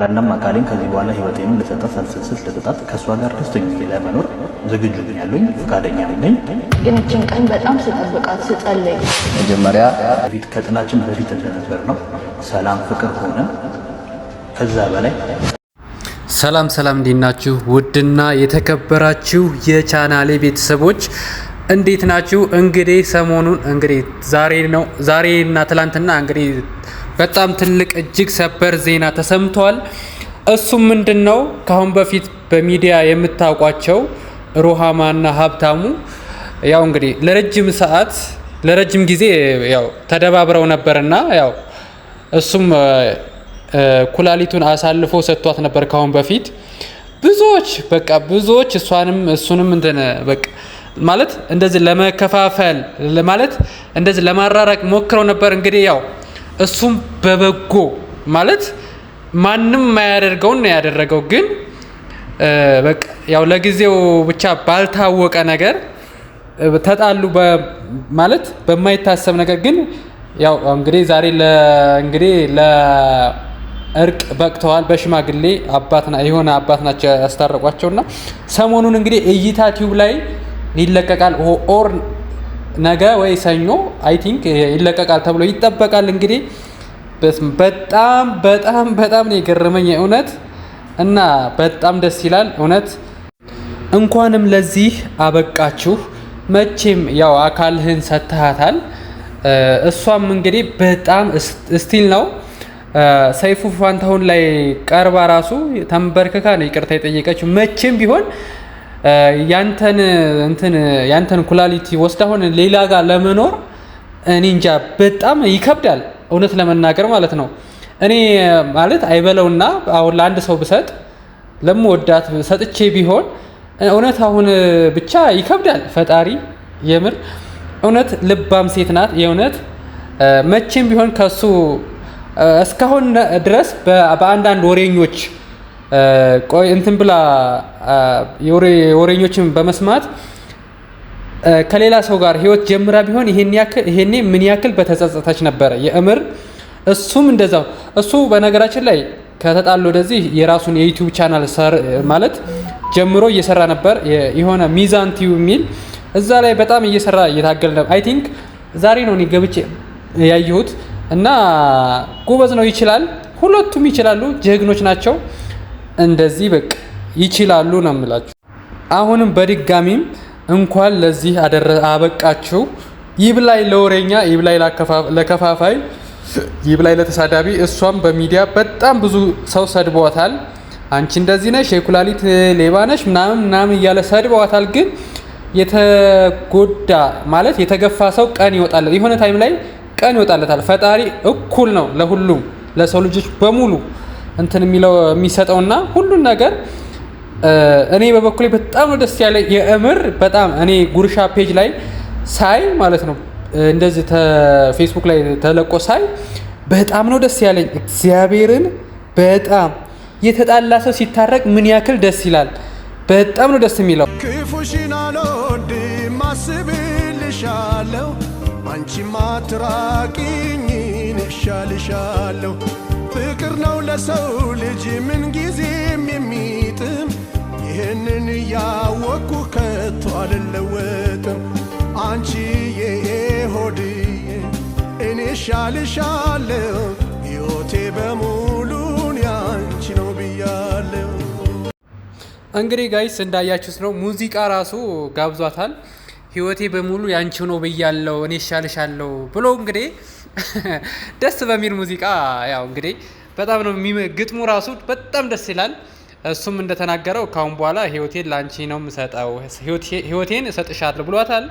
ረናም አካሌን ከዚህ በኋላ ህይወቴን ልሰጣት ሳልሰስት ልሰጣት ከእሷ ጋር ደስተኛ ለመኖር ዝግጁ ነኝ ያለኝ ፈቃደኛ ነኝ። ግን እችን ቀን በጣም ስጠብቃት ስጸልይ መጀመሪያ በፊት ከጥላችን በፊት እንደነበር ነው ሰላም ፍቅር ሆነ ከዛ በላይ ሰላም እንዴት ናችሁ? ውድና የተከበራችሁ የቻናሌ ቤተሰቦች እንዴት ናችሁ? እንግዲህ ሰሞኑን እንግዲህ ዛሬና ትላንትና እንግዲህ በጣም ትልቅ እጅግ ሰበር ዜና ተሰምቷል። እሱም ምንድነው? ካሁን በፊት በሚዲያ የምታውቋቸው ሩሃማና ሀብታሙ ያው እንግዲህ ለረጅም ጊዜ ያው ተደባብረው ነበርና ያው እሱም ኩላሊቱን አሳልፎ ሰጥቷት ነበር ካሁን በፊት ብዙዎች እሱንም በቃ ማለት እንደዚህ ለመከፋፈል ማለት እንደዚህ ለማራራቅ ሞክረው ነበር። እንግዲህ ያው እሱም በበጎ ማለት ማንም የማያደርገውን ነው ያደረገው። ግን በቃ ያው ለጊዜው ብቻ ባልታወቀ ነገር ተጣሉ ማለት በማይታሰብ ነገር። ግን ያው እንግዲህ ዛሬ ለእርቅ በቅተዋል። በሽማግሌ የሆነ አባት ናቸው ያስታረቋቸውና ሰሞኑን እንግዲህ እይታ ቲዩብ ላይ ይለቀቃል። ኦር ነገ ወይ ሰኞ አይ ቲንክ ይለቀቃል ተብሎ ይጠበቃል። እንግዲህ በጣም ነው የገረመኝ እውነት እና በጣም ደስ ይላል እውነት። እንኳንም ለዚህ አበቃችሁ። መቼም ያው አካልህን ሰጥተሃታል። እሷም እንግዲህ በጣም ስቲል ነው ሰይፉ ፋንታሁን ላይ ቀርባ ራሱ ተንበርክካ ነው ይቅርታ የጠየቀችው። መቼም ቢሆን ያንተን ኩላሊቲ ወስዳ አሁን ሌላ ጋር ለመኖር እኔ እንጃ በጣም ይከብዳል እውነት ለመናገር ማለት ነው። እኔ ማለት አይበለውና አሁን ለአንድ ሰው ብሰጥ ለምወዳት ሰጥቼ ቢሆን እውነት አሁን ብቻ ይከብዳል። ፈጣሪ የምር እውነት ልባም ሴት ናት የእውነት መቼም ቢሆን ከሱ እስካሁን ድረስ በአንዳንድ ወሬኞች ብላ ወሬኞችን በመስማት ከሌላ ሰው ጋር ህይወት ጀምራ ቢሆን ይሄኔ ምን ያክል በተጸጸተች ነበረ የእምር። እሱም እንደዛው እሱ በነገራችን ላይ ከተጣሉ ወደዚህ የራሱን የዩቲዩብ ቻናል ማለት ጀምሮ እየሰራ ነበር። የሆነ ሚዛን ቲዩብ የሚል እዛ ላይ በጣም እየታገለ ነበር። አይ ቲንክ ዛሬ ነው እኔ ገብቼ ያየሁት እና ጎበዝ ነው፣ ይችላል። ሁለቱም ይችላሉ፣ ጀግኖች ናቸው። እንደዚህ በቃ ይችላሉ ነው የምላችሁ። አሁንም በድጋሚም እንኳን ለዚህ አበቃችሁ። ይብላኝ ለወሬኛ፣ ይብላኝ ለከፋፋይ፣ ይብላኝ ለተሳዳቢ። እሷም በሚዲያ በጣም ብዙ ሰው ሰድበዋታል። አንቺ እንደዚህ ነሽ፣ የኩላሊት ሌባ ነሽ ምናምን እያለ ሰድበዋታል። ግን የተጎዳ ማለት የተገፋ ሰው ቀን ይወጣለት፣ የሆነ ታይም ላይ ቀን ይወጣለታል። ፈጣሪ እኩል ነው ለሁሉም ለሰው ልጆች በሙሉ የሚሰጠውና ሁሉን ነገር። እኔ በበኩሌ በጣም ነው ደስ ያለ የእምር በጣም እኔ ጉርሻ ፔጅ ላይ ሳይ ማለት ነው እንደዚህ ፌስቡክ ላይ ተለቆ ሳይ በጣም ነው ደስ ያለኝ እግዚአብሔርን። በጣም የተጣላ ሰው ሲታረቅ ምን ያክል ደስ ይላል። በጣም ነው ደስ የሚለው። ክፉሽን አልወድም አስብልሻለሁ፣ አንቺማ አትራቂኝ እሻልሻለሁ። ፍቅር ነው ለሰው ልጅ ምን ጊዜም የሚጥም፣ ይህንን እያወቅኩ ከቶ አልለወጥም። አንቺዬ ሆድዬ እኔ እሻልሻለሁ፣ ሕይወቴ በሙሉን ያንቺ ነው ብያለሁ። እንግዲህ ጋይስ እንዳያችሁት ነው ሙዚቃ ራሱ ጋብዟታል። ህይወቴ በሙሉ ያንቺ ነው ብያለሁ፣ እኔ እሻልሻለሁ ብሎ እንግዲህ ደስ በሚል ሙዚቃ ያው እንግዲህ በጣም ነው ግጥሙ ራሱ በጣም ደስ ይላል። እሱም እንደተናገረው ካሁን በኋላ ህይወቴን ላንቺ ነው የምሰጠው፣ ህይወቴን እሰጥሻለሁ ብሏታል።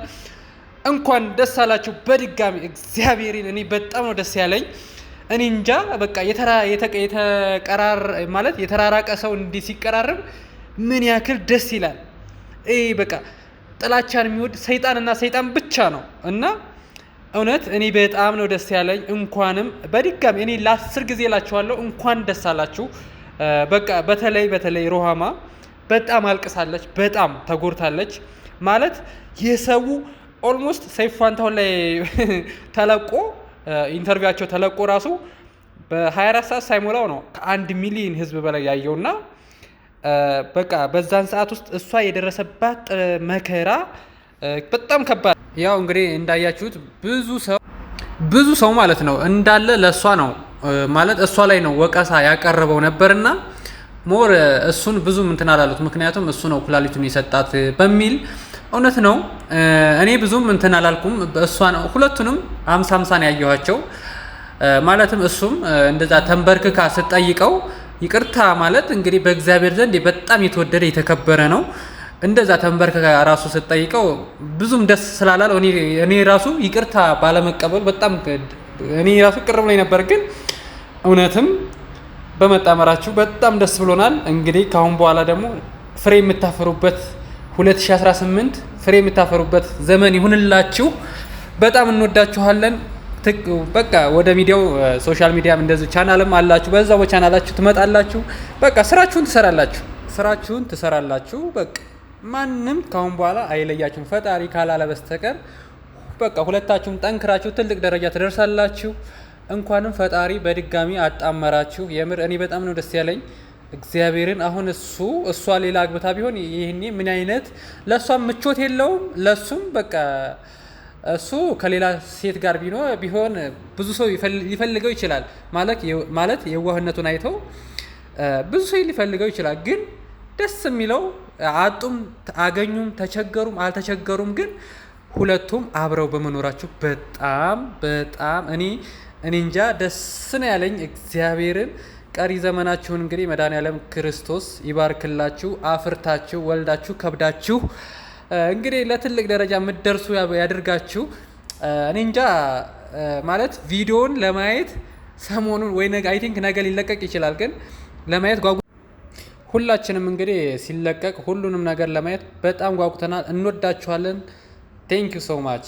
እንኳን ደስ አላችሁ በድጋሚ እግዚአብሔርን። እኔ በጣም ነው ደስ ያለኝ። እኔ እንጃ በቃ የተራራቀ ሰው እንዲህ ሲቀራረብ ምን ያክል ደስ ይላል። በቃ ጥላቻን የሚወድ ሰይጣንና ሰይጣን ብቻ ነው እና እውነት እኔ በጣም ነው ደስ ያለኝ። እንኳንም በድጋሚ እኔ ለ10 ጊዜ እላችኋለሁ እንኳን ደስ አላችሁ። በቃ በተለይ ሩሃማ በጣም አልቅሳለች፣ በጣም ተጎድታለች። ማለት የሰው ኦልሞስት ሰይፉ ፋንታሁን ላይ ተለቆ ኢንተርቪዋቸው ተለቆ ራሱ በ24 ሰዓት ሳይሞላው ነው ከ1 ሚሊዮን ህዝብ በላይ ያየውና በቃ በዛን ሰዓት ውስጥ እሷ የደረሰባት መከራ በጣም ከባድ። ያው እንግዲህ እንዳያችሁት ብዙ ሰው ማለት ነው እንዳለ ለእሷ ነው ማለት እሷ ላይ ነው ወቀሳ ያቀረበው ነበርና ሞር እሱን ብዙም እንትን አላሉት። ምክንያቱም እሱ ነው ኩላሊቱን የሰጣት በሚል እውነት ነው። እኔ ብዙም እንትን አላልኩም። እሷ ነው ሁለቱንም 50-50 ነው ያየኋቸው። ማለትም እሱም እንደዛ ተንበርክካ ስትጠይቀው ይቅርታ ማለት እንግዲህ በእግዚአብሔር ዘንድ በጣም የተወደደ የተከበረ ነው። እንደዛ ተንበርክካ ራሱ ስትጠይቀው ብዙም ደስ ስላላለው እኔ ራሱ ይቅርታ ባለመቀበሉ በጣም እኔ ራሱ ቅር ብሎኝ ነበር። ግን እውነትም በመጣመራችሁ በጣም ደስ ብሎናል። እንግዲህ ካሁን በኋላ ደግሞ ፍሬ የምታፈሩበት 2018 ፍሬ የምታፈሩበት ዘመን ይሁንላችሁ። በጣም እንወዳችኋለን። በቃ ወደ ሚዲያው ሶሻል ሚዲያም እንደዚህ ቻናልም አላችሁ፣ በዛው በቻናላችሁ ትመጣላችሁ። በቃ ስራችሁን ትሰራላችሁ። በቃ ማንም ካሁን በኋላ አይለያችሁም ፈጣሪ ካላለ በስተቀር። በቃ ሁለታችሁም ጠንክራችሁ ትልቅ ደረጃ ትደርሳላችሁ። እንኳንም ፈጣሪ በድጋሚ አጣመራችሁ። የምር እኔ በጣም ነው ደስ ያለኝ እግዚአብሔርን። አሁን እሷ ሌላ አግብታ ቢሆን ይሄኔ ምን አይነት ለእሷም ምቾት የለውም፣ ለሱም በቃ እሱ ከሌላ ሴት ጋር ቢሆን ብዙ ሰው ሊፈልገው ይችላል። ማለት የዋህነቱን አይተው ብዙ ሰው ሊፈልገው ይችላል። ግን ደስ የሚለው አጡም አገኙም ተቸገሩም አልተቸገሩም ግን ሁለቱም አብረው በመኖራቸው በጣም እኔ እንጃ ደስ ነው ያለኝ እግዚአብሔርን። ቀሪ ዘመናችሁን እንግዲህ መድኃኔዓለም ክርስቶስ ይባርክላችሁ። አፍርታችሁ ወልዳችሁ ከብዳችሁ እንግዲህ ለትልቅ ደረጃ የምትደርሱ ያድርጋችሁ። እኔ እንጃ ማለት ቪዲዮውን ለማየት ሰሞኑን ወይ ነገ አይ ቲንክ ነገ ሊለቀቅ ይችላል። ግን ለማየት ሁላችንም እንግዲህ ሲለቀቅ ሁሉንም ነገር ለማየት በጣም ጓጉተናል። እንወዳችኋለን። ቴንክ ዩ ሶ ማች